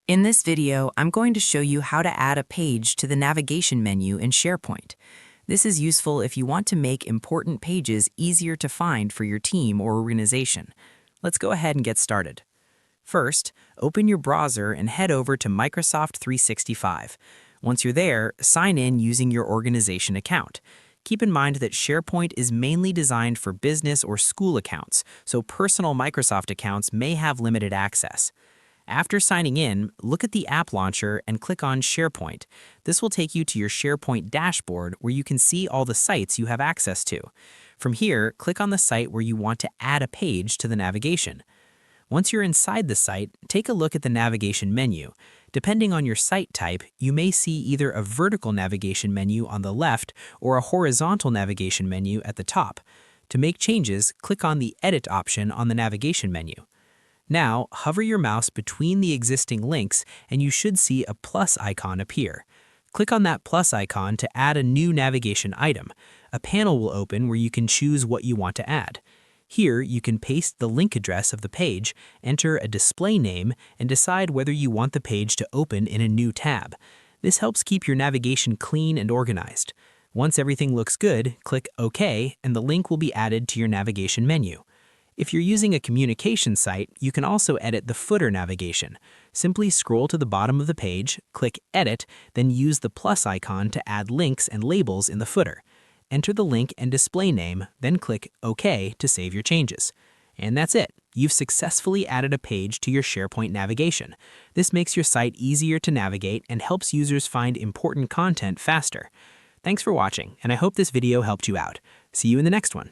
In this video, I'm going to show you how to add a page to the navigation menu in Sharepoint. This is useful if you want to make important pages easier to find for your team or organization. Let's go ahead and get started. First, open your browser and head over to Microsoft 365. Once you're there, sign in using your organization account. Keep in mind that SharePoint is mainly designed for business or school accounts, so personal Microsoft accounts may have limited access. After signing in, look at the app launcher and click on SharePoint. This will take you to your SharePoint dashboard where you can see all the sites you have access to. From here, click on the site where you want to add a page to the navigation. Once you're inside the site, take a look at the navigation menu. Depending on your site type, you may see either a vertical navigation menu on the left or a horizontal navigation menu at the top. To make changes, click on the Edit option on the navigation menu. Now, hover your mouse between the existing links and you should see a plus icon appear. Click on that plus icon to add a new navigation item. A panel will open where you can choose what you want to add. Here, you can paste the link address of the page, enter a display name, and decide whether you want the page to open in a new tab. This helps keep your navigation clean and organized. Once everything looks good, click OK, and the link will be added to your navigation menu. If you're using a communication site, you can also edit the footer navigation. Simply scroll to the bottom of the page, click Edit, then use the plus icon to add links and labels in the footer. Enter the link and display name, then click OK to save your changes. And that's it. You've successfully added a page to your SharePoint navigation. This makes your site easier to navigate and helps users find important content faster. Thanks for watching, and I hope this video helped you out. See you in the next one.